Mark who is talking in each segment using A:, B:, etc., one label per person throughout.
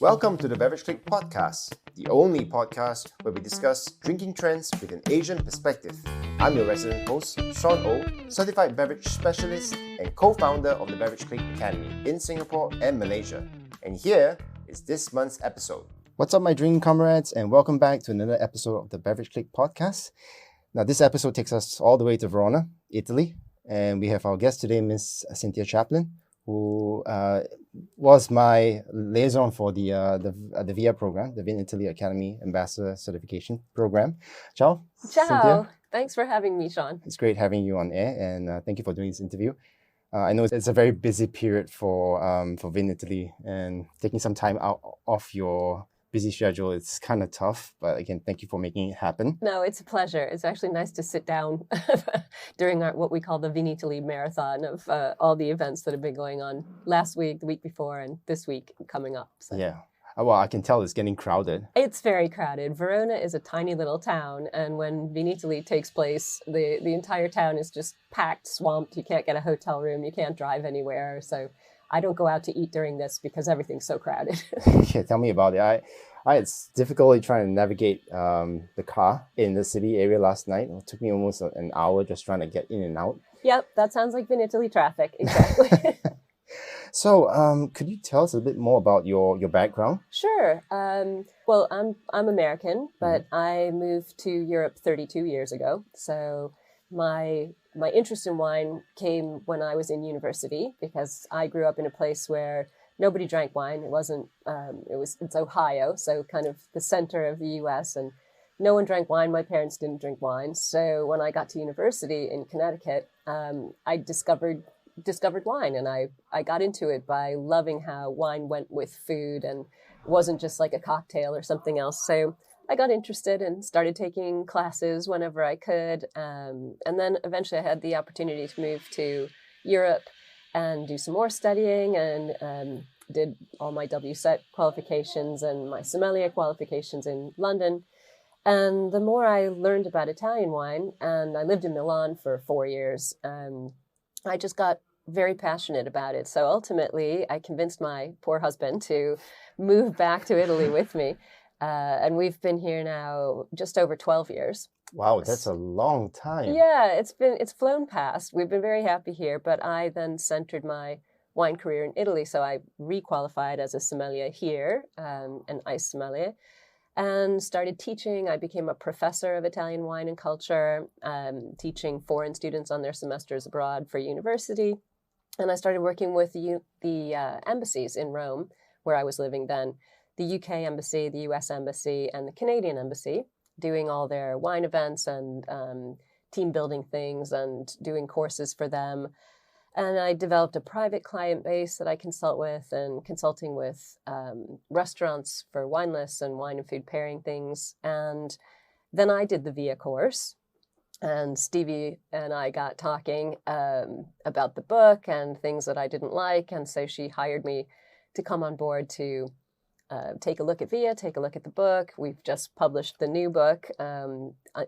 A: Welcome to the Beverage Clique Podcask, the only podcast where we discuss drinking trends with an Asian perspective. I'm your resident host, Sean O, certified beverage specialist and co-founder of the Beverage Clique Academy in Singapore and Malaysia. And here is this month's episode. What's up, my drinking comrades, and welcome back to another episode of the Beverage Clique Podcast. Now, this episode takes us all the way to Verona, Italy, and we have our guest today, Miss Cynthia Chaplin, who was my liaison for the VIA program, the Vinitaly Academy Ambassador Certification Program. Ciao.
B: Ciao.
A: Cynthia.
B: Thanks for having me, Sean.
A: It's great having you on air, and thank you for doing this interview. I know it's a very busy period for Vinitaly, and taking some time out of your busy schedule, it's kind of tough, but again, thank you for making it happen.
B: No, it's a pleasure. It's actually nice to sit down during what we call the Vinitaly marathon of all the events that have been going on last week, the week before, and this week coming up. So.
A: Yeah. Well, I can tell it's getting crowded.
B: It's very crowded. Verona is a tiny little town, and when Vinitaly takes place, the entire town is just packed, swamped. You can't get a hotel room. You can't drive anywhere. So I don't go out to eat during this because everything's so crowded.
A: Yeah, tell me about it. I had difficulty trying to navigate the car in the city area last night. It took me almost an hour just trying to get in and out.
B: Yep, that sounds like Vinitaly traffic. Exactly.
A: So, could you tell us a bit more about your background?
B: Sure. Well, I'm American, but I moved to Europe 32 years ago. So my interest in wine came when I was in university because I grew up in a place where nobody drank wine. It's Ohio, so kind of the center of the U.S., and no one drank wine. My parents didn't drink wine. So when I got to university in Connecticut, I discovered wine, and I got into it by loving how wine went with food and wasn't just like a cocktail or something else. So I got interested and started taking classes whenever I could. And then eventually I had the opportunity to move to Europe and do some more studying, and did all my WSET qualifications and my sommelier qualifications in London. And the more I learned about Italian wine, and I lived in Milan for 4 years, I just got very passionate about it. So ultimately, I convinced my poor husband to move back to Italy with me. And we've been here now just over 12 years.
A: Wow, that's a long time.
B: Yeah, it's flown past. We've been very happy here, but I then centered my wine career in Italy. So I requalified as a sommelier here, an ice sommelier, and started teaching. I became a professor of Italian wine and culture, teaching foreign students on their semesters abroad for university. And I started working with the embassies in Rome, where I was living then, the UK embassy, the US embassy, and the Canadian embassy, doing all their wine events and team building things and doing courses for them. And I developed a private client base that I consult with, and consulting with restaurants for wine lists and wine and food pairing things. And then I did the VIA course, and Stevie and I got talking about the book and things that I didn't like. And so she hired me to come on board to take a look at VIA, take a look at the book. We've just published the new book,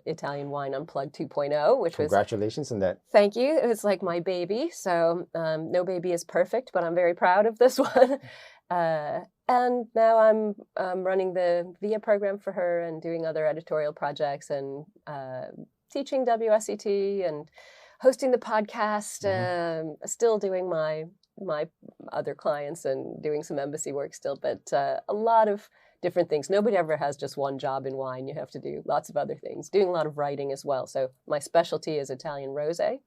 B: Italian Wine Unplugged 2.0, which
A: Congratulations on that.
B: Thank you. It's like my baby. So no baby is perfect, but I'm very proud of this one. And now I'm running the VIA program for her and doing other editorial projects and teaching WSET and hosting the podcast, still doing my other clients and doing some embassy work still, but a lot of different things. Nobody ever has just one job in wine. You have to do lots of other things, doing a lot of writing as well. So my specialty is Italian rosé.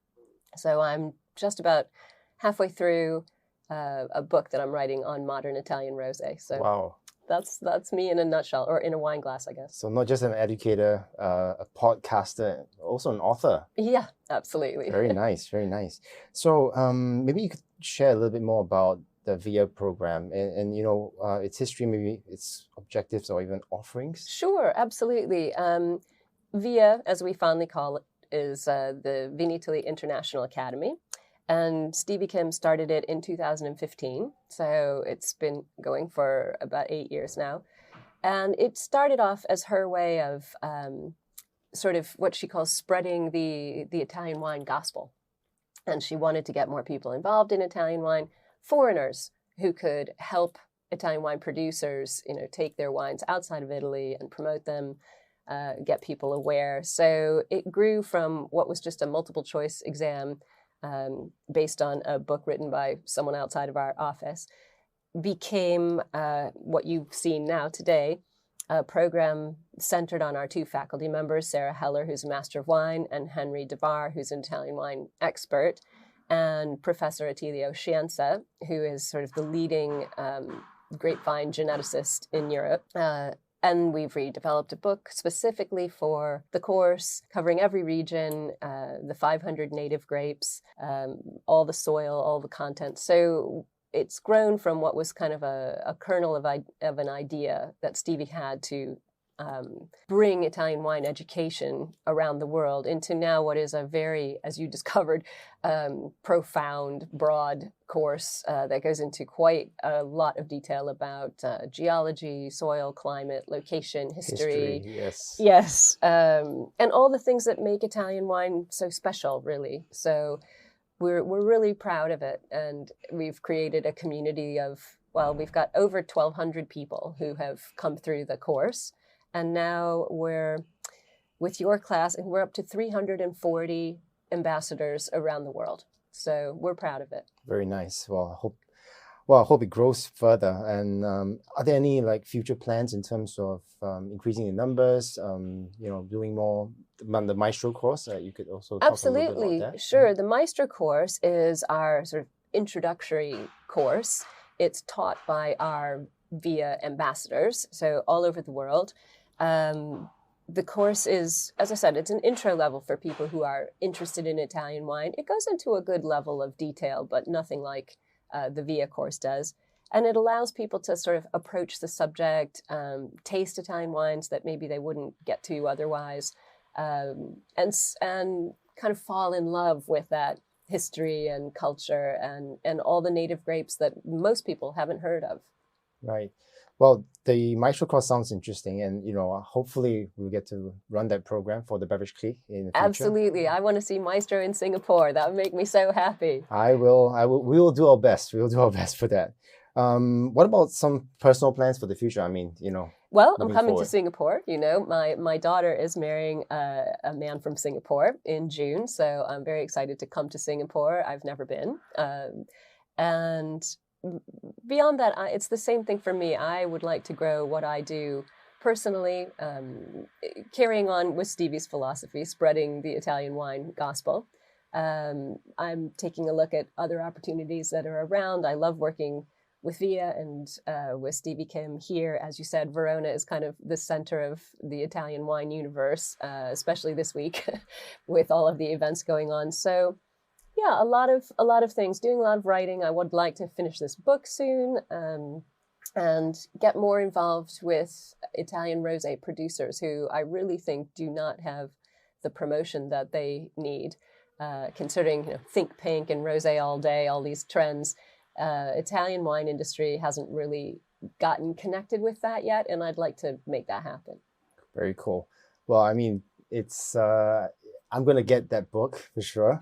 B: So I'm just about halfway through a book that I'm writing on modern Italian rosé. So
A: wow.
B: That's me in a nutshell, or in a wine glass, I guess.
A: So not just an educator, a podcaster, also an author.
B: Yeah, absolutely.
A: Very nice, very nice. So maybe you could share a little bit more about the VIA program and its history, maybe its objectives or even offerings.
B: Sure, absolutely. VIA, as we fondly call it, is the Vinitaly International Academy. And Stevie Kim started it in 2015. So it's been going for about 8 years now. And it started off as her way of sort of what she calls spreading the Italian wine gospel. And she wanted to get more people involved in Italian wine, foreigners who could help Italian wine producers, take their wines outside of Italy and promote them, get people aware. So it grew from what was just a multiple choice exam based on a book written by someone outside of our office, became what you've seen now today, a program centered on our two faculty members, Sarah Heller, who's a Master of Wine, and Henry DeVar, who's an Italian wine expert, and Professor Attilio Scienza, who is sort of the leading grapevine geneticist in Europe. And we've redeveloped a book specifically for the course, covering every region, the 500 native grapes, all the soil, all the content. So it's grown from what was kind of a kernel of an idea that Stevie had to bring Italian wine education around the world into now what is a very, as you discovered, profound, broad course that goes into quite a lot of detail about geology, soil, climate, location, history. Yes, and all the things that make Italian wine so special, really. So we're really proud of it, and we've created a community of, we've got over 1,200 people who have come through the course. And now with your class, and we're up to 340 ambassadors around the world. So we're proud of it.
A: Very nice. I hope it grows further. And are there any future plans in terms of increasing the numbers? Doing more the Maestro course? You could also talk a little bit about that.
B: Sure. The Maestro course is our sort of introductory course. It's taught by our VIA ambassadors, so all over the world. The course is, as I said, it's an intro level for people who are interested in Italian wine. It goes into a good level of detail, but nothing like the VIA course does. And it allows people to sort of approach the subject, taste Italian wines that maybe they wouldn't get to otherwise, and kind of fall in love with that history and culture and all the native grapes that most people haven't heard of.
A: Right. Well, the Maestro course sounds interesting, and hopefully we'll get to run that program for the Beverage Clique in the future.
B: Absolutely, I want to see Maestro in Singapore. That would make me so happy.
A: We will do our best. We will do our best for that. What about some personal plans for the future? I mean,
B: Well, I'm coming to Singapore. My daughter is marrying a man from Singapore in June, so I'm very excited to come to Singapore. I've never been, and beyond that, it's the same thing for me. I would like to grow what I do personally, carrying on with Stevie's philosophy, spreading the Italian wine gospel. I'm taking a look at other opportunities that are around. I love working with VIA and with Stevie Kim here. As you said, Verona is kind of the center of the Italian wine universe, especially this week with all of the events going on. So yeah, a lot of things, doing a lot of writing. I would like to finish this book soon and get more involved with Italian rosé producers who I really think do not have the promotion that they need, considering think pink and rosé all day, all these trends. Italian wine industry hasn't really gotten connected with that yet, and I'd like to make that happen.
A: Very cool. Well, I mean, it's I'm going to get that book for sure.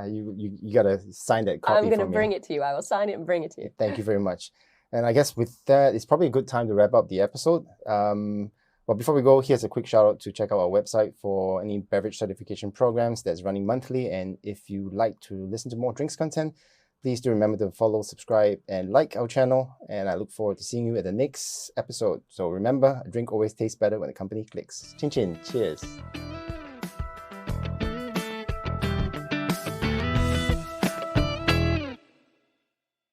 A: You got to sign that copy.
B: I'm going to bring it to you. I will sign it and bring it to you.
A: Thank you very much. And I guess with that, it's probably a good time to wrap up the episode. But before we go, here's a quick shout out to check out our website for any beverage certification programs that's running monthly. And if you like to listen to more drinks content, please do remember to follow, subscribe, and like our channel. And I look forward to seeing you at the next episode. So remember, a drink always tastes better when the company clicks. Chin chin. Cheers.